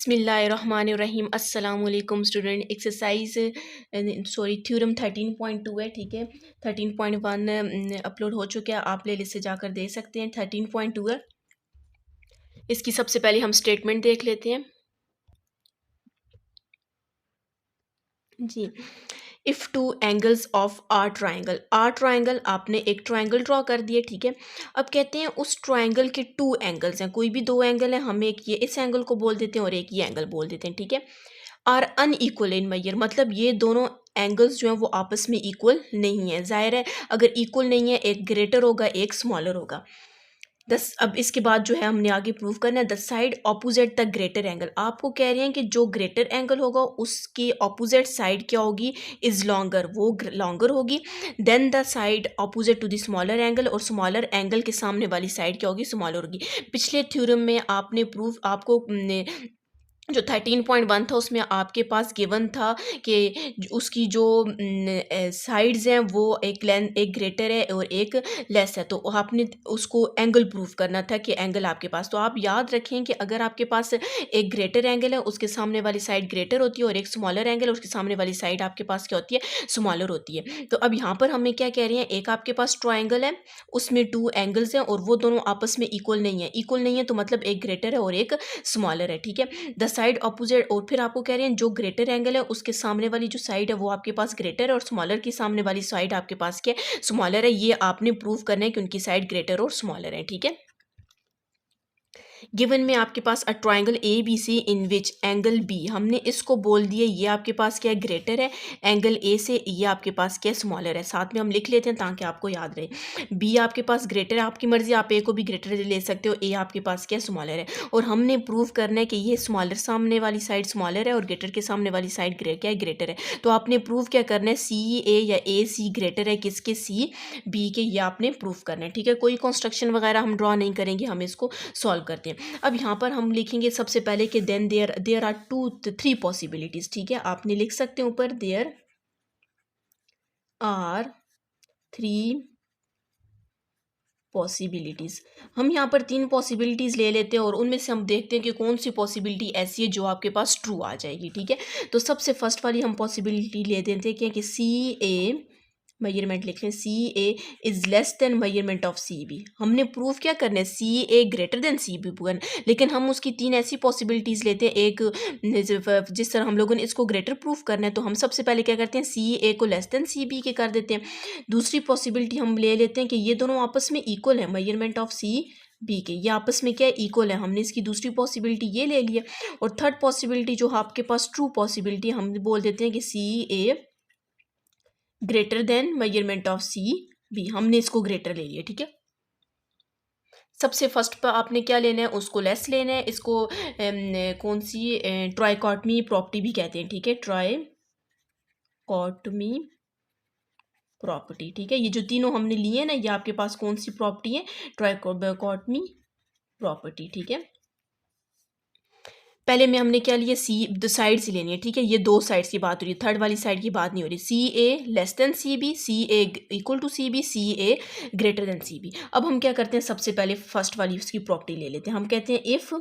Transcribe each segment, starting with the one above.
बिस्मिल्लाहिर्रहमानिर्रहीम अस्सलाम वालेकुम स्टूडेंट। एक्सरसाइज थ्योरम 13.2 है, ठीक है। 13.1 अपलोड हो चुका है, आप प्ले लिस्ट से जाकर देख सकते हैं। 13.2 है। इसकी सबसे पहले हम स्टेटमेंट देख लेते हैं जी। If two angles of are triangle आपने एक ट्राइंगल ड्रॉ कर दिया, ठीक है। अब कहते हैं उस ट्राइंगल के टू एंगल्स हैं, कोई भी दो एंगल हैं, हम एक ये इस एंगल को बोल देते हैं और एक ये एंगल बोल देते हैं, ठीक है। आर अनइक्वल इन मैयर, मतलब ये दोनों एंगल्स जो हैं वो आपस में इक्वल नहीं है। जाहिर है अगर इक्वल नहीं है, एक ग्रेटर होगा एक स्मॉलर होगा। अब इसके बाद जो है हमने आगे प्रूव करना है the side opposite the greater angle. आपको कह रहे हैं कि जो ग्रेटर एंगल होगा उसकी ऑपोजिट साइड क्या होगी, इज लॉन्गर, वो लॉन्गर होगी then the side opposite to the smaller angle, और स्मॉलर एंगल के सामने वाली साइड क्या होगी, स्मॉलर होगी। पिछले थ्योरम में आपने प्रूफ आपको जो 13.1 था उसमें आपके पास गिवन था कि उसकी जो साइड्स हैं वो एक ग्रेटर है और एक लेस है, तो आपने उसको एंगल प्रूफ करना था कि एंगल आपके पास। तो आप याद रखें कि अगर आपके पास एक ग्रेटर एंगल है उसके सामने वाली साइड ग्रेटर होती है और एक स्मॉलर एंगल उसके सामने वाली साइड आपके पास क्या होती है, स्मॉलर होती है। तो अब यहाँ पर हमें क्या कह रहे हैं, एक आपके पास ट्राइंगल है उसमें टू एंगल्स हैं और वो दोनों आपस में इक्वल नहीं है। इक्वल नहीं है तो मतलब एक ग्रेटर है और एक स्मॉलर है, ठीक है। द साइड ऑपोजिट, और फिर आपको कह रहे हैं जो ग्रेटर एंगल है उसके सामने वाली जो साइड है वो आपके पास ग्रेटर है और स्मॉलर की सामने वाली साइड आपके पास क्या है, स्मॉलर है। ये आपने प्रूव करना है कि उनकी साइड ग्रेटर और स्मॉलर है, ठीक है। गिवन में आपके पास a triangle A B C in which angle B, हमने इसको बोल दिया ये आपके पास क्या है, ग्रेटर है एंगल ए से, ये आपके पास क्या है, स्मॉलर है। साथ में हम लिख लेते हैं ताकि आपको याद रहे। बी आपके पास ग्रेटर है, आपकी मर्जी, आप ए को भी ग्रेटर ले सकते हो, ए आपके पास क्या है, स्मॉलर है। और हमने प्रूव करना है कि ये स्मॉलर सामने वाली साइड स्मॉलर है और ग्रेटर के सामने वाली साइड क्या है, ग्रेटर है। तो आपने प्रूव क्या करना है, सी ए या ए सी ग्रेटर है किसके, सी बी के, ये आपने प्रूव करना है, ठीक है। कोई कंस्ट्रक्शन वगैरह हम ड्रॉ नहीं करेंगे, हम इसको सॉल्व करते हैं। अब यहाँ पर हम लिखेंगे सबसे पहले कि then there are three possibilities, ठीक है। आपने लिख सकते हैं ऊपर देयर आर थ्री पॉसिबिलिटीज। हम यहाँ पर तीन पॉसिबिलिटीज ले लेते हैं और उनमें से हम देखते हैं कि कौन सी पॉसिबिलिटी ऐसी है जो आपके पास ट्रू आ जाएगी, ठीक है। तो सबसे फर्स्ट वाली हम पॉसिबिलिटी ले देते हैं कि सी ए मेजरमेंट लिख लें, C A is less than measurement of C B. हमने प्रूफ क्या करना है, C A greater than C B करना, लेकिन हम उसकी तीन ऐसी पॉसिबिलिटीज़ लेते हैं। एक जिस तरह हम लोगों ने इसको ग्रेटर प्रूफ करना है तो हम सबसे पहले क्या करते हैं, सी ए को लेस देन सी बी के कर देते हैं। दूसरी पॉसिबिलिटी हम ले लेते हैं कि ये दोनों आपस में इक्वल है, मेजरमेंट ऑफ सी बी के, ये आपस में क्या है, इक्वल है। हमने इसकी दूसरी पॉसिबिलिटी ये ले ली है। और थर्ड पॉसिबिलिटी जो आपके पास ट्रू पॉसिबिलिटी, हम बोल देते हैं कि C A greater than measurement of C B, हमने इसको ग्रेटर ले लिया, ठीक है। सबसे फर्स्ट पर आपने क्या लेना है, उसको लेस लेना है। इसको कौन सी ट्राइकॉटमी प्रॉपर्टी भी कहते हैं, ठीक है, ट्राइकॉटमी प्रॉपर्टी, ठीक है। ये जो तीनों हमने लिए ना, ये आपके पास कौन सी प्रॉपर्टी है, ट्राइकॉटमी प्रॉपर्टी, ठीक है। पहले में हमने क्या लिया, सी द साइड्स ही लेनी है, ठीक है। ये दो साइड्स की बात हो रही है, थर्ड वाली साइड की बात नहीं हो रही। C A less than C B, C A equal to C B, C A greater than C B. अब हम क्या करते हैं, सबसे पहले फर्स्ट वाली उसकी प्रॉपर्टी ले लेते हैं। हम कहते हैं if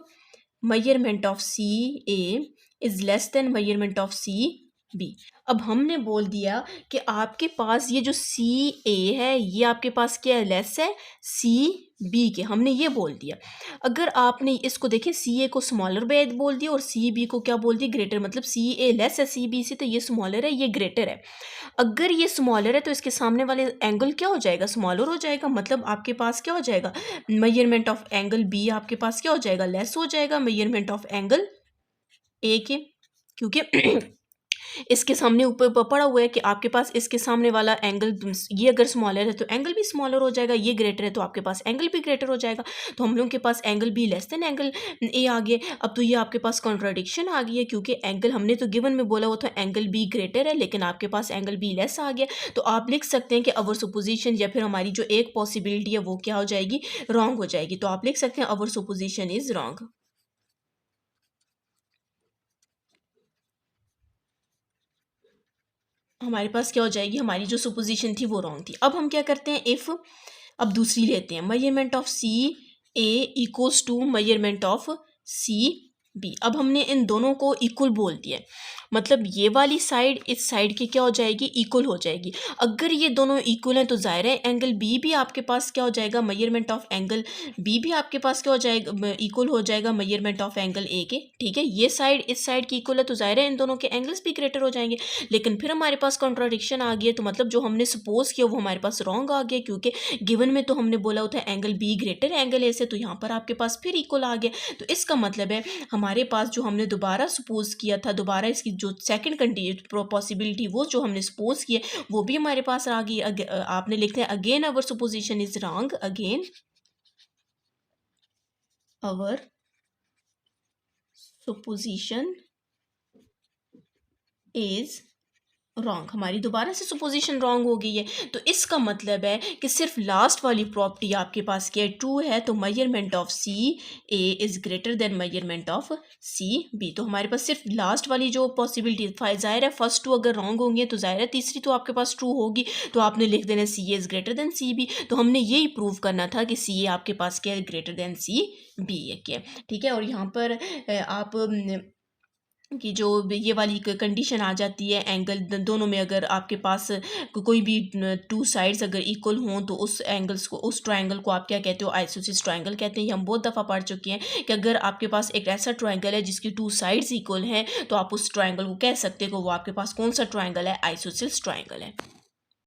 measurement of C A is less than measurement of C B. अब हमने बोल दिया कि आपके पास ये जो सी ए है ये आपके पास क्या है, लेस है सी बी के, हमने ये बोल दिया। अगर आपने इसको देखें, सी ए को स्मॉलर बेद बोल दिया और सी बी को क्या बोल दिया, ग्रेटर, मतलब सी ए लेस है सी बी से, तो ये स्मॉलर है ये ग्रेटर है। अगर ये स्मॉलर है तो इसके सामने वाले एंगल क्या हो जाएगा, स्मॉलर हो जाएगा, मतलब आपके पास क्या हो जाएगा, मेजरमेंट ऑफ एंगल बी आपके पास क्या हो जाएगा, लेस हो जाएगा मेजरमेंट ऑफ एंगल ए के, क्योंकि इसके सामने ऊपर पड़ा हुआ है कि आपके पास इसके सामने वाला एंगल, ये अगर स्मॉलर है तो एंगल भी स्मॉलर हो जाएगा, ये ग्रेटर है तो आपके पास एंगल भी ग्रेटर हो जाएगा। तो हम लोगों के पास angle B less than angle A आ गया। अब तो ये आपके पास कॉन्ट्राडिक्शन आ गई है, क्योंकि एंगल हमने तो गिवन में बोला हुआ था एंगल बी ग्रेटर है, लेकिन आपके पास एंगल बी लेस आ गया। तो आप लिख सकते हैं कि अवर सुपोजिशन, या फिर हमारी जो एक पॉसिबिलिटी है वो क्या हो जाएगी, रॉन्ग हो जाएगी। तो आप लिख सकते हैं अवर सुपोजिशन इज रॉन्ग। हमारे पास क्या हो जाएगी, हमारी जो सुपोजिशन थी वो रॉन्ग थी। अब हम क्या करते हैं, इफ़ अब दूसरी लेते हैं, measurement of C A equals to measurement of C B. अब हमने इन दोनों को इक्वल बोल दिया, मतलब ये वाली साइड इस साइड की क्या हो जाएगी, इक्वल हो जाएगी। अगर ये दोनों इक्वल हैं तो ज़ाहिर है एंगल बी भी आपके पास क्या हो जाएगा, मेजरमेंट ऑफ एंगल बी भी आपके पास क्या हो जाएगा, इक्वल हो जाएगा मेजरमेंट ऑफ एंगल ए के। ठीक है, ये साइड इस साइड की इक्वल है तो ज़ाहिर है इन दोनों के एंगल्स भी ग्रेटर हो जाएंगे। लेकिन फिर हमारे पास कॉन्ट्राडिक्शन आ गया, तो मतलब जो हमने सपोज किया वो हमारे पास रॉन्ग आ गया, क्योंकि गिवन में तो हमने बोला होता है angle be greater angle A से, तो यहाँ पर आपके पास फिर इक्वल आ गया। तो इसका मतलब है हमारे पास जो हमने दोबारा सपोज किया था, दोबारा इसकी जो सेकंड पॉसिबिलिटी वो जो हमने सपोज किया वो भी हमारे पास आ गई। आपने लिखते हैं again our supposition is wrong, again our supposition is wrong. हमारी दोबारा से सुपोजिशन रॉन्ग हो गई है। तो इसका मतलब है कि सिर्फ लास्ट वाली प्रॉपर्टी आपके पास क्या है, ट्रू है, तो measurement of C A is greater than measurement of C B. तो हमारे पास सिर्फ लास्ट वाली जो पॉसिबिलिटी, ज़ाहिर है फर्स्ट टू अगर रॉन्ग होंगे तो ज़ाहिर है तीसरी तो आपके पास ट्रू होगी, तो आपने लिख देना C A is greater than C B. तो हमने यही प्रूव करना था कि सी ए आपके पास क्या है, ग्रेटर देन सी बी है क्या। ठीक है, और यहाँ पर आप कि जो ये वाली कंडीशन आ जाती है, एंगल दोनों में अगर आपके पास कोई भी टू साइड्स अगर इक्वल हों तो उस एंगल्स को, उस ट्रायंगल को आप क्या कहते हो, आइसोसिस ट्रायंगल कहते हैं। ये हम बहुत दफ़ा पढ़ चुके हैं कि अगर आपके पास एक ऐसा ट्रायंगल है जिसकी टू साइड्स इक्वल हैं तो आप उस ट्रायंगल को कह सकते हो कि वो आपके पास कौन सा ट्रायंगल है, आइसोसिस ट्रायंगल है।